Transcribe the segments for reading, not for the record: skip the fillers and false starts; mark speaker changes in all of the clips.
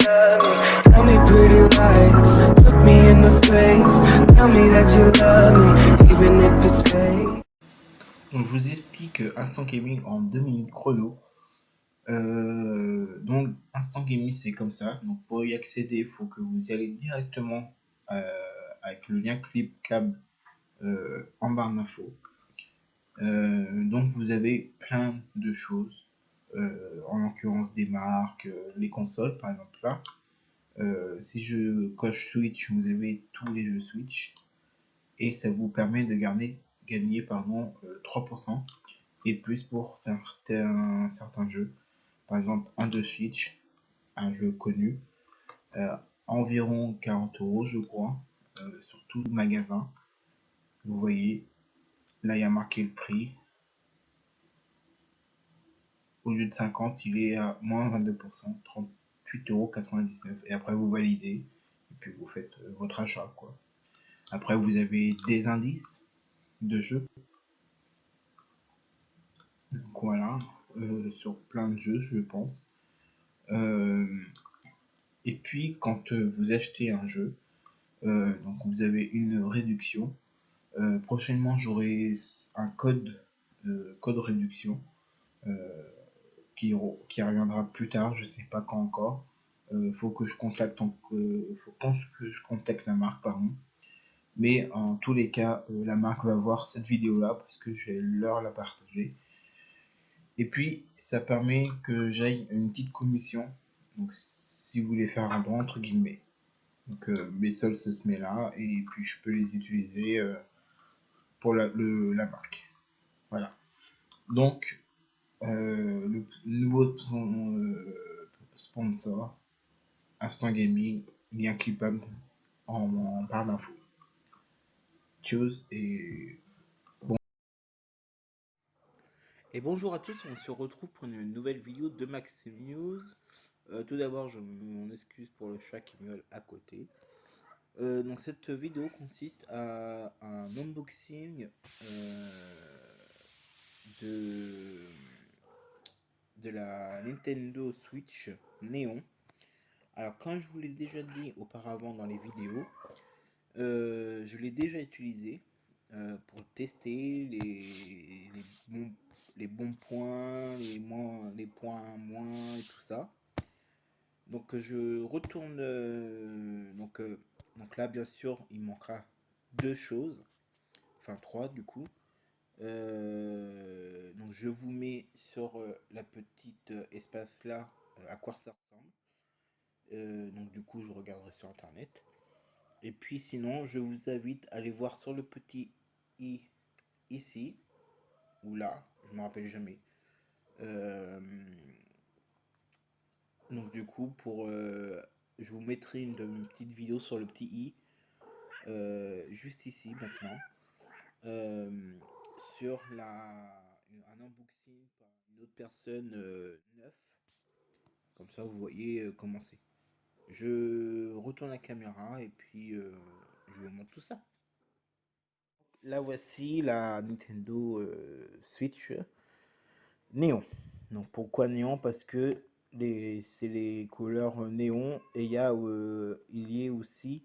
Speaker 1: love me. Tell me pretty lies, look me in the face. Tell me that you love me, even if it's fake.
Speaker 2: Donc je vous explique Instant Gaming en 2 minutes chrono. Donc Instant Gaming c'est comme ça. Donc pour y accéder, il faut que vous y allez directement avec le lien ClipCab en barre d'infos. Donc vous avez plein de choses, en l'occurrence des marques, les consoles par exemple là. Si je coche Switch, vous avez tous les jeux Switch et ça vous permet de gagner 3% et plus pour certains jeux. Par exemple, un de Switch, un jeu connu, euh, environ 40 € je crois, sur tout le magasin. Vous voyez, là il y a marqué le prix. Au lieu de 50, il est à moins 22%, 38,99 €. Et après vous validez, et puis vous faites votre achat, quoi. Après vous avez des indices de jeux. Donc voilà, sur plein de jeux, je pense. Euh, et puis quand vous achetez un jeu, donc vous avez une réduction. Prochainement, j'aurai un code réduction euh, qui reviendra plus tard, je sais pas quand encore. Faut que je contacte, pense que je contacte la marque, pardon. Mais en tous les cas, la marque va voir cette vidéo-là parce que je vais leur la partager. Et puis, ça permet que j'aille une petite commission. Donc, si vous voulez faire un don, entre guillemets. Donc, mes soldes se met là et puis je peux les utiliser pour la marque. Voilà. Donc, le nouveau sponsor, Instant Gaming, lien clipable en barre d'infos. Tchuss et bon.
Speaker 3: Et bonjour à tous, on se retrouve pour une nouvelle vidéo de Maxime News. Tout d'abord, je m'en excuse pour le chat qui miaule à côté. Donc cette vidéo consiste à un unboxing de, de la Nintendo Switch Néon. Alors comme je vous l'ai déjà dit auparavant dans les vidéos, je l'ai déjà utilisé pour tester les bons points, les points moins et tout ça. Donc je retourne. Donc là, bien sûr, il manquera deux choses. Enfin, trois du coup. Donc je vous mets sur la petite espace là à quoi ça ressemble. Donc du coup, je regarderai sur internet. Et puis sinon, je vous invite à aller voir sur le petit i ici ou là, je ne me rappelle jamais. Euh, donc du coup, je vous mettrai une petite vidéo sur le petit i, juste ici maintenant, sur un unboxing par une autre personne neuf. Comme ça, vous voyez comment c'est. Je retourne la caméra et puis je vous montre tout ça. Là voici la Nintendo Switch néon. Donc pourquoi néon? Parce que c'est les couleurs néon et il y a aussi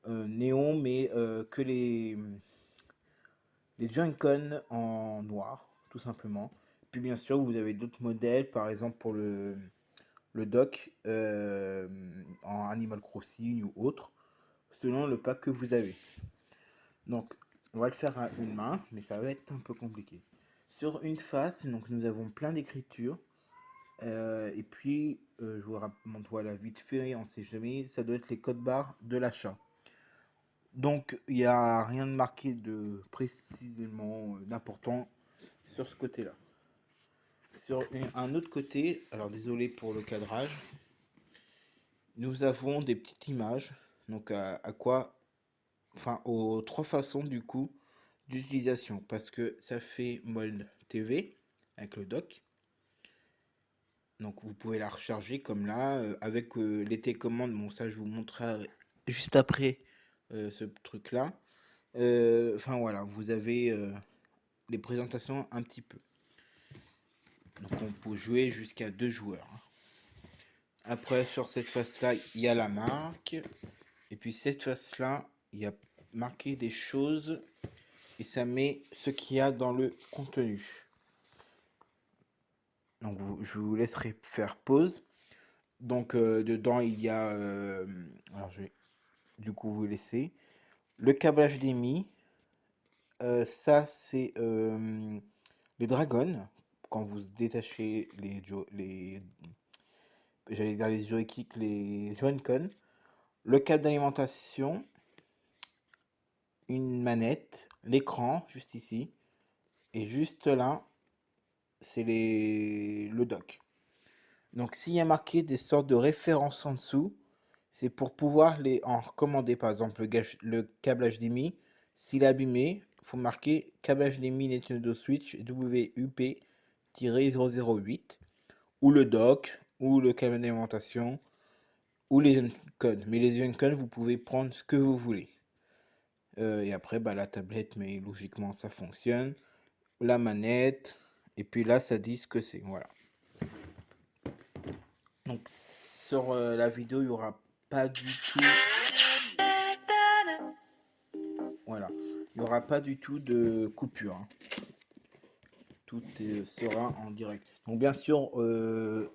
Speaker 3: néon mais que les Joy-Con en noir tout simplement. Puis bien sûr vous avez d'autres modèles, par exemple pour le dock en Animal Crossing ou autre, selon le pack que vous avez. Donc on va le faire à une main, mais ça va être un peu compliqué. Sur une face, donc nous avons plein d'écritures. Et puis, je vous montre, voilà, vite fait, on sait jamais, ça doit être les codes barres de l'achat. Donc, il n'y a rien de marqué de précisément d'important sur ce côté-là. Sur un autre côté, alors désolé pour le cadrage, nous avons des petites images. Donc, aux trois façons du coup d'utilisation. Parce que ça fait mode TV avec le dock. Donc vous pouvez la recharger comme là, avec les télécommandes. Bon, ça je vous montrerai juste après ce truc là. Enfin voilà, vous avez les présentations un petit peu. Donc on peut jouer jusqu'à 2 joueurs. Après, sur cette face-là, il y a la marque. Et puis cette face-là, il y a marqué des choses et ça met ce qu'il y a dans le contenu. Donc je vous laisserai faire pause. Donc dedans, il y a... alors je vais du coup vous laisser. Le câble HDMI. Ça, c'est les dragons. Quand vous détachez j'allais dire les joysticks, les Joy-Con. Le câble d'alimentation, une manette, l'écran juste ici, et juste là, c'est le dock. Donc s'il y a marqué des sortes de références en dessous, c'est pour pouvoir les en recommander. Par exemple, le câble HDMI, s'il est abîmé, il faut marquer câble HDMI Nintendo Switch WUP-008, ou le dock, ou le câble d'alimentation, ou les Joy-Con. Mais les Joy-Con, vous pouvez prendre ce que vous voulez. Et après, bah, la tablette, mais logiquement, ça fonctionne. La manette. Et puis là, ça dit ce que c'est. Voilà. Donc, sur la vidéo, il n'y aura pas du tout... Voilà. Il n'y aura pas du tout de coupure. Hein. Tout sera en direct. Donc, bien sûr,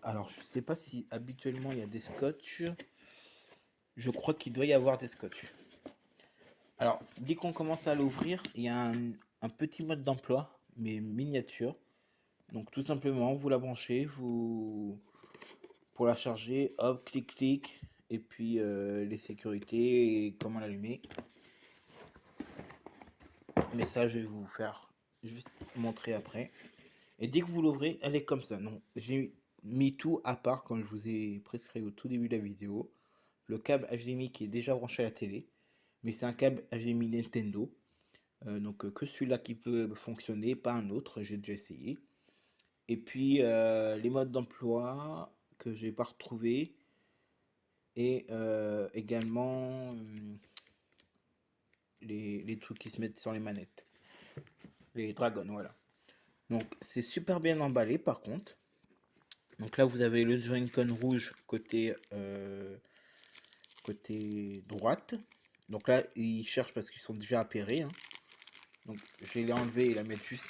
Speaker 3: alors, je ne sais pas si habituellement, il y a des scotch. Je crois qu'il doit y avoir des scotch. Alors, dès qu'on commence à l'ouvrir, il y a un petit mode d'emploi, mais miniature. Donc tout simplement, vous la branchez, pour la charger, hop, clic, clic, et puis les sécurités et comment l'allumer. Mais ça, je vais vous faire juste montrer après. Et dès que vous l'ouvrez, elle est comme ça. Non, j'ai mis tout à part, comme je vous ai prescrit au tout début de la vidéo. Le câble HDMI qui est déjà branché à la télé, mais c'est un câble HDMI Nintendo. Donc que celui-là qui peut fonctionner, pas un autre, j'ai déjà essayé. Et puis les modes d'emploi que j'ai pas retrouvé et également les trucs qui se mettent sur les manettes, les dragons, voilà. Donc c'est super bien emballé par contre. Donc là vous avez le Joy-Con rouge côté droite. Donc là ils cherchent parce qu'ils sont déjà appairés. Hein. Donc je vais les enlever et la mettre juste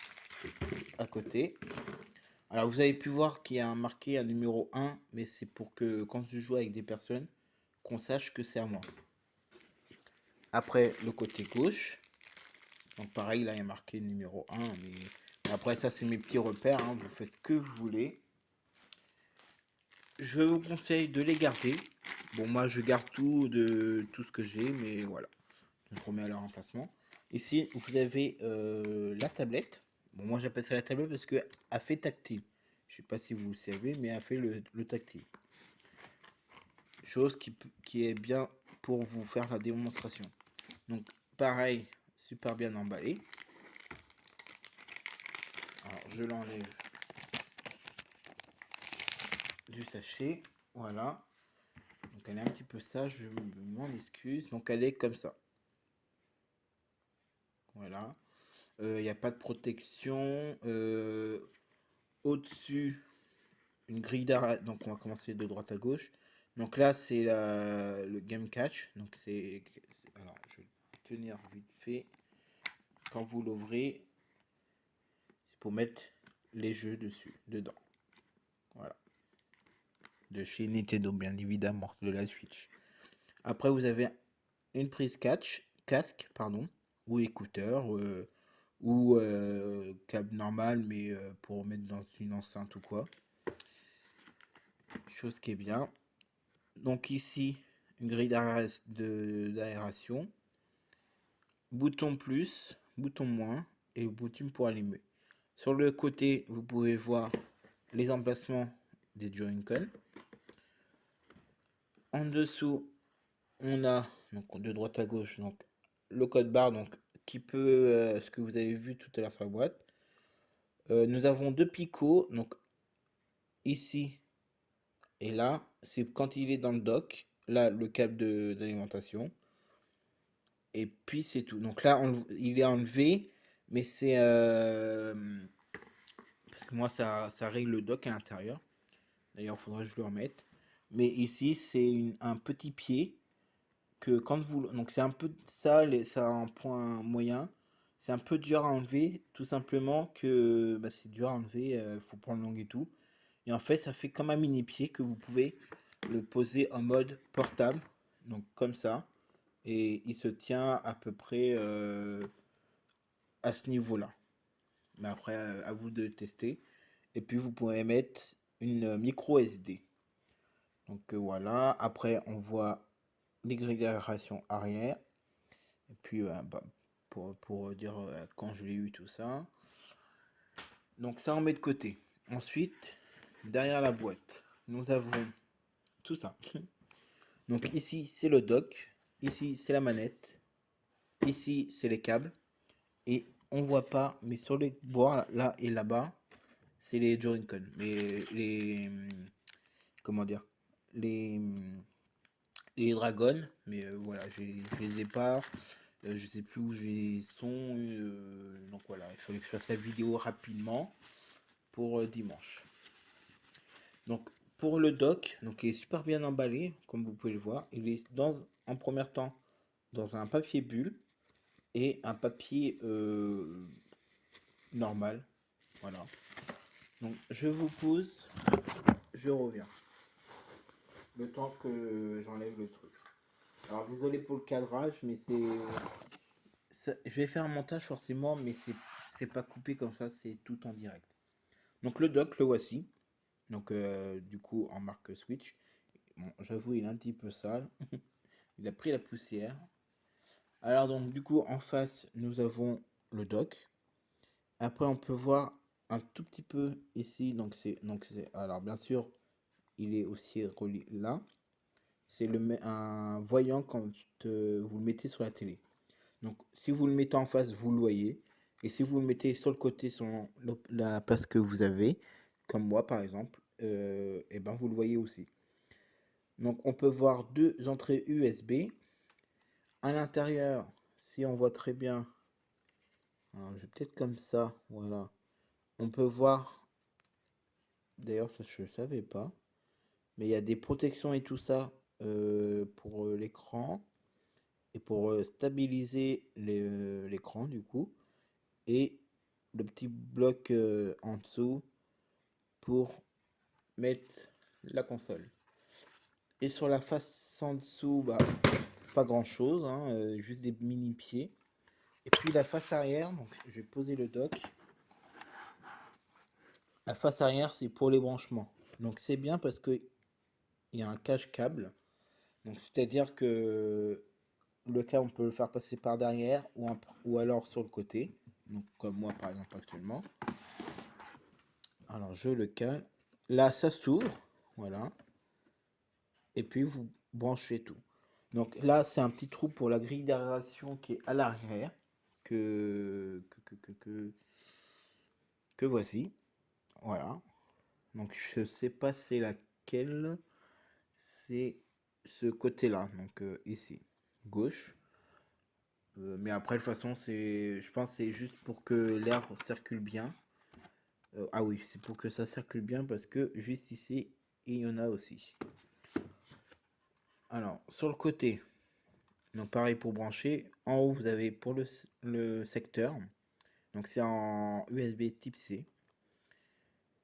Speaker 3: à côté. Alors vous avez pu voir qu'il y a marqué un numéro 1, mais c'est pour que quand je joue avec des personnes, qu'on sache que c'est à moi. Après le côté gauche, donc pareil là il y a marqué numéro 1, mais après ça c'est mes petits repères, hein, vous faites que vous voulez. Je vous conseille de les garder. Bon moi je garde tout ce que j'ai, mais voilà, je remets à leur emplacement. Ici vous avez la tablette. Bon moi j'appelle ça la tablette parce qu'elle fait tactile. Je sais pas si vous le savez, mais elle fait le tactile. Chose qui est bien pour vous faire la démonstration. Donc pareil, super bien emballé. Alors je l'enlève du sachet. Voilà. Donc elle est un petit peu sage, je m'en excuse. Donc elle est comme ça. Voilà. Il n'y a pas de protection. Au-dessus, une grille d'arrêt. Donc on va commencer de droite à gauche. Donc là c'est le game catch. Donc alors je vais tenir vite fait. Quand vous l'ouvrez, c'est pour mettre les jeux dedans. Voilà. De chez Nintendo, bien évidemment, de la Switch. Après, vous avez une prise casque, pardon, ou écouteur, ou câble normal, mais pour mettre dans une enceinte ou quoi. Chose qui est bien. Donc ici, une grille d'aération. Bouton plus, bouton moins, et bouton pour allumer. Sur le côté, vous pouvez voir les emplacements des Joy-Con. En dessous, on a donc de droite à gauche donc le code barre donc qui peut ce que vous avez vu tout à l'heure sur la boîte. Nous avons deux picots donc ici et là, c'est quand il est dans le dock. Là, le câble d'alimentation. Et puis c'est tout. Donc là, il est enlevé, mais c'est parce que moi ça règle le dock à l'intérieur. D'ailleurs, il faudrait que je le remette. Mais ici, c'est un petit pied que quand vous... Donc c'est un peu ça, ça a un point moyen. C'est un peu dur à enlever, tout simplement que bah, c'est dur à enlever, faut prendre langue et tout. Et en fait, ça fait comme un mini pied que vous pouvez le poser en mode portable, donc comme ça. Et il se tient à peu près à ce niveau-là. Mais après, à vous de tester. Et puis vous pourrez mettre une micro SD. Donc voilà, après on voit l'agrégation arrière. Et puis bah, pour dire quand je l'ai eu tout ça. Donc ça on met de côté. Ensuite, derrière la boîte, nous avons tout ça. Donc ici c'est le dock, ici c'est la manette, ici c'est les câbles. Et on voit pas, mais sur les bords là et là-bas, c'est les Joy-Con. Mais les comment dire, les les dragons, mais voilà, je les ai pas. Je sais plus où ils sont. Donc voilà, il fallait que je fasse la vidéo rapidement pour dimanche. Donc pour le dock, donc il est super bien emballé, comme vous pouvez le voir. Il est en premier temps dans un papier bulle et un papier normal. Voilà. Donc je vous pose, je reviens. Le temps que j'enlève le truc. Alors désolé pour le cadrage, mais je vais faire un montage forcément, mais c'est pas coupé comme ça, c'est tout en direct. Donc le dock, le voici. Donc du coup en marque Switch. Bon, j'avoue, il est un petit peu sale. Il a pris la poussière. Alors donc du coup en face, nous avons le dock. Après on peut voir un tout petit peu ici. Donc c'est alors bien sûr, il est aussi relié là. C'est un voyant quand vous le mettez sur la télé. Donc si vous le mettez en face, vous le voyez. Et si vous le mettez sur le côté, sur la place que vous avez, comme moi par exemple, et ben vous le voyez aussi. Donc on peut voir deux entrées USB. À l'intérieur, si on voit très bien, alors je vais peut-être comme ça, voilà. On peut voir, d'ailleurs ça je ne savais pas, mais il y a des protections et tout ça pour l'écran et pour stabiliser l'écran du coup. Et le petit bloc en dessous pour mettre la console. Et sur la face en dessous, bah, pas grand chose, hein, juste des mini pieds. Et puis la face arrière, donc je vais poser le dock. La face arrière, c'est pour les branchements. Donc c'est bien parce que il y a un cache câble. Donc c'est-à-dire que le câble, on peut le faire passer par derrière ou alors sur le côté. Donc comme moi par exemple actuellement. Alors je le cale. Là, ça s'ouvre. Voilà. Et puis vous branchez tout. Donc là, c'est un petit trou pour la grille d'aération qui est à l'arrière. Que voici. Voilà. Donc je sais pas c'est laquelle. C'est ce côté-là. Donc ici. Gauche. Mais après, de toute façon, je pense que c'est juste pour que l'air circule bien. Ah oui, c'est pour que ça circule bien parce que juste ici, il y en a aussi. Alors, sur le côté, donc pareil pour brancher. En haut, vous avez pour le secteur. Donc c'est en USB type C.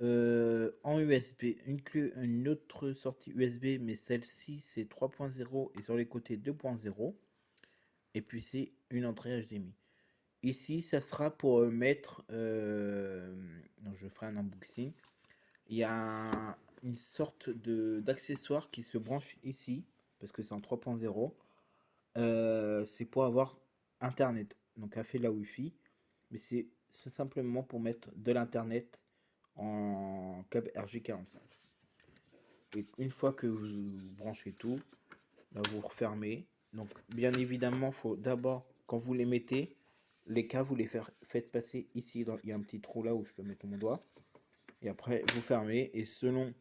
Speaker 3: En USB, une autre sortie USB, mais celle-ci c'est 3.0 et sur les côtés 2.0. Et puis c'est une entrée HDMI. Ici, ça sera pour mettre. Donc je ferai un unboxing. Il y a une sorte d'accessoire qui se branche ici, parce que c'est en 3.0. C'est pour avoir Internet. Donc, a fait la Wi-Fi. Mais c'est simplement pour mettre de l'Internet en câble RJ45. Et une fois que vous branchez tout, là, vous refermez. Donc, bien évidemment, faut d'abord, quand vous les mettez, les câbles, vous les faites passer ici. Il y a un petit trou là où je peux mettre mon doigt. Et après, vous fermez. Et selon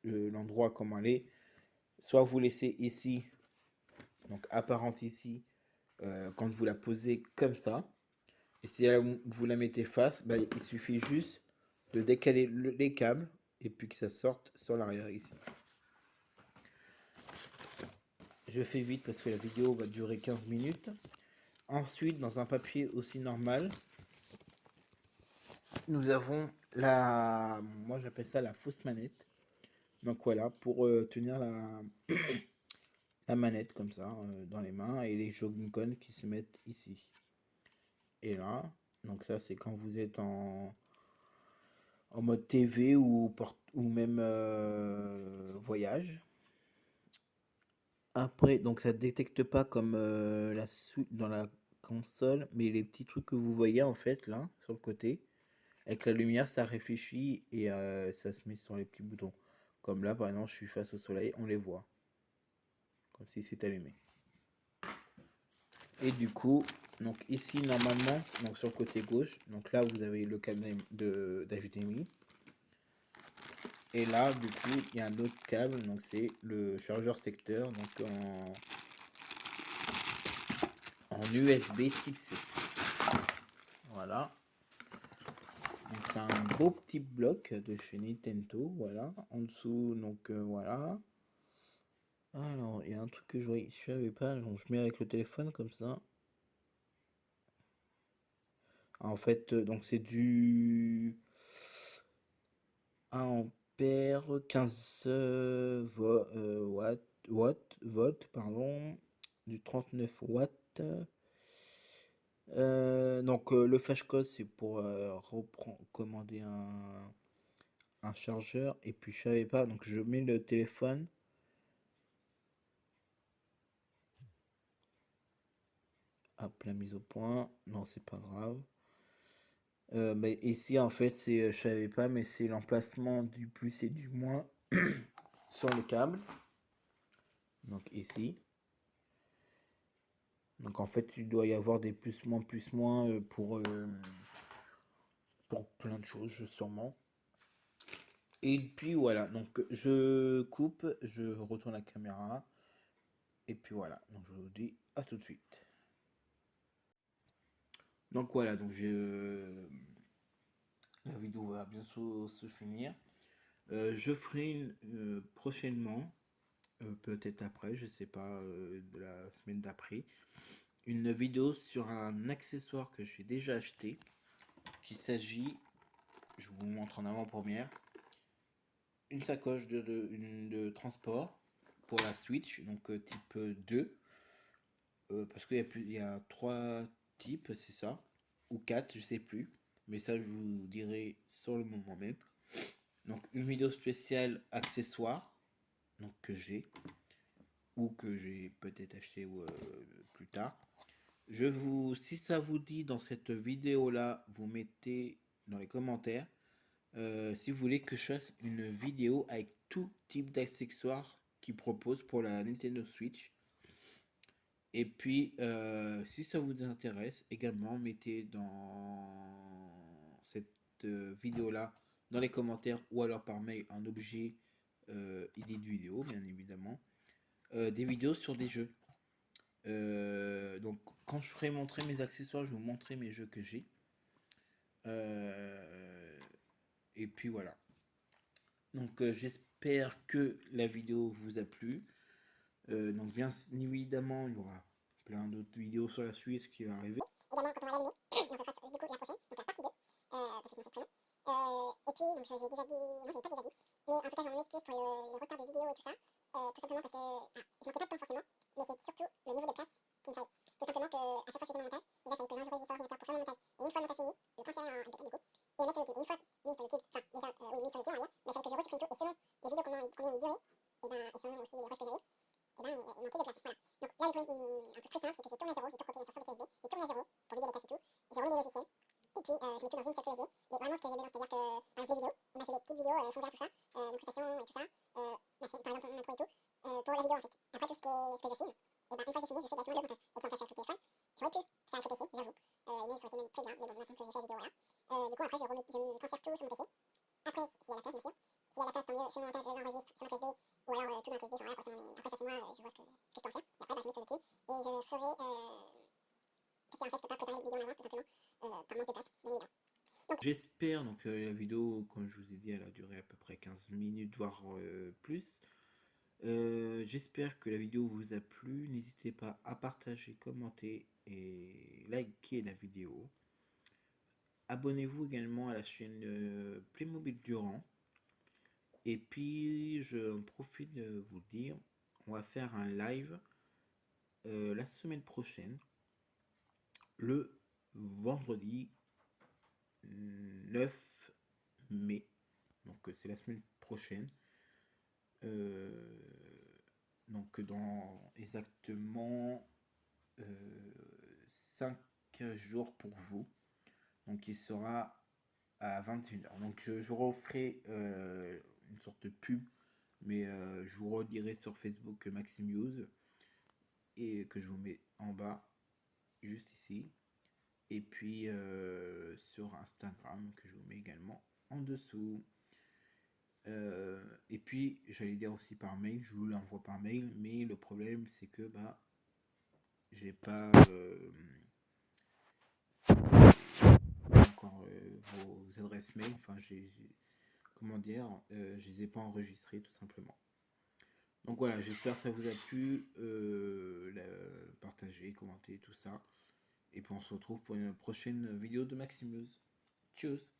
Speaker 3: l'endroit comment elle est, soit vous laissez ici, donc apparente ici, quand vous la posez comme ça. Et si vous la mettez face, bah, il suffit juste de décaler les câbles et puis que ça sorte sur l'arrière ici. Je fais vite parce que la vidéo va durer 15 minutes. Ensuite, dans un papier aussi normal, nous avons moi j'appelle ça la fausse manette. Donc voilà, pour tenir la manette comme ça dans les mains et les Joy-Con qui se mettent ici. Et là, donc ça c'est quand vous êtes en mode TV ou même voyage. Après, donc ça détecte pas comme dans la console, mais les petits trucs que vous voyez en fait là sur le côté, avec la lumière, ça réfléchit et ça se met sur les petits boutons. Comme là, par exemple, je suis face au soleil, on les voit, comme si c'était allumé. Et du coup, donc ici normalement, donc sur le côté gauche, donc là vous avez le câble d'HDMI. Et là, du coup, il y a un autre câble, donc c'est le chargeur secteur, donc en USB type C. Voilà. Donc c'est un beau petit bloc de chez Nintendo, voilà. En dessous, donc voilà. Alors, il y a un truc que je savais pas, donc je mets avec le téléphone comme ça. En fait, donc c'est du 1 ampère, 15 volts, pardon, du 39 watts. Donc le flash code c'est pour commander un chargeur et puis je savais pas donc je mets le téléphone. Hop, la mise au point, non c'est pas grave. Mais ici en fait c'est je savais pas mais c'est l'emplacement du plus et du moins sur le câble. Donc ici. Donc en fait il doit y avoir des plus moins pour plein de choses sûrement. Et puis voilà, donc je coupe, je retourne la caméra. Et puis voilà, donc je vous dis à tout de suite. Donc voilà, donc la vidéo va bientôt se finir. Je ferai prochainement, peut-être après, je sais pas, de la semaine d'après, une vidéo sur un accessoire que j'ai déjà acheté, qu'il s'agit, je vous montre en avant-première, une sacoche de transport pour la Switch, donc type 2, parce qu'il y a 3 types, c'est ça, ou 4, je sais plus, mais ça je vous dirai sur le moment même. Donc une vidéo spéciale accessoire, donc que j'ai, ou que j'ai peut-être acheté plus tard. Si ça vous dit dans cette vidéo là, vous mettez dans les commentaires si vous voulez que je fasse une vidéo avec tout type d'accessoires qu'ils proposent pour la Nintendo Switch. Et puis, si ça vous intéresse, également, mettez dans cette vidéo-là, dans les commentaires ou alors par mail, un objet idée de vidéo, bien évidemment, des vidéos sur des jeux. Donc, quand je ferai montrer mes accessoires, je vais vous montrer mes jeux que j'ai. Et puis voilà. Donc, j'espère que la vidéo vous a plu. Donc, bien évidemment, il y aura plein d'autres vidéos sur la suite qui va arriver.
Speaker 4: Également quand on va l'allumer, donc ça sera du coup la prochaine, donc la partie 2, parce que sinon c'est très long. Et puis, donc j'ai déjà dit, non j'ai pas déjà dit, mais en tout cas je m'excuse pour les retards de vidéo et tout ça, tout simplement parce que, je manquais pas de temps forcément, mais c'est surtout le niveau de place qui me fallait. Tout simplement que à chaque fois que je faisais mon montage, déjà il fallait que j'enregistre l'ordinateur pour faire mon montage, et une fois le montage fini, le transférer à un backup du coup, et le mettre sur YouTube. Et une fois mis sur YouTube, enfin déjà, oui, mis sur YouTube en lien, mais il fallait que je resupprime tout, et selon les vidéos combien ils duraient, et selon aussi les rushs que j'avais, et ben il manquait de place, voilà. Donc là, j'ai trouvé un truc très simple, c'est que j'ai tourné à zéro, j'ai tout copié sur clé USB, j'ai tourné à zéro pour vider les caches et tout, j'ai remis les logiciels, et puis je mets tout dans une seule clé USB, mais vraiment ce que j'ai besoin, c'est-à-dire que par exemple les vidéos, et ben j'ai des petites vidéos fondées à tout ça, donc prestation et tout ça, par exemple mon intro et tout, pour la vidéo en fait. Après tout ce que je filme, et ben une fois que j'ai fini, je fais directement le montage. Et quand je fais avec le téléphone, j'aurais pu faire avec le PC, j'avoue, mais ça aurait été même très bien, mais bon, maintenant que j'ai fait la vidéo, voilà. Du coup après je me transfère tout sur mon PC. Après, s'il y a la place, bien sûr. S'il y a la place, tant mieux, je fais mon montage, je l'enregistre sur ma clé USB, ou alors tout dans la clé USB, enfin voilà, forcément, mais après ça c'est moi, je vois ce que je peux en faire. Et après, bah, je mets sur YouTube, et je ferai, parce qu'en fait, je peux pas préparer une vidéo en avance, tout simplement, par manque de place, bien évidemment.
Speaker 3: J'espère, donc la vidéo, comme je vous ai dit, elle a duré à peu près 15 minutes, voire plus. J'espère que la vidéo vous a plu. N'hésitez pas à partager, commenter et liker la vidéo. Abonnez-vous également à la chaîne Playmobil Durand. Et puis, je profite de vous dire, on va faire un live la semaine prochaine, le vendredi 9 mai. Donc, c'est la semaine prochaine. Donc, dans exactement 5 jours pour vous. Donc, il sera à 21h. Donc, je referai une sorte de pub, mais je vous redirai sur Facebook Maxime News et que je vous mets en bas, juste ici. Et puis sur Instagram, que je vous mets également en dessous. Et puis, j'allais dire aussi par mail, je vous l'envoie par mail, mais le problème, c'est que bah, j'ai pas encore vos adresses mail. Enfin, comment dire, je les ai pas enregistrées tout simplement. Donc voilà, j'espère que ça vous a plu, partager, commenter, tout ça. Et puis on se retrouve pour une prochaine vidéo de Maximus. Tchuss!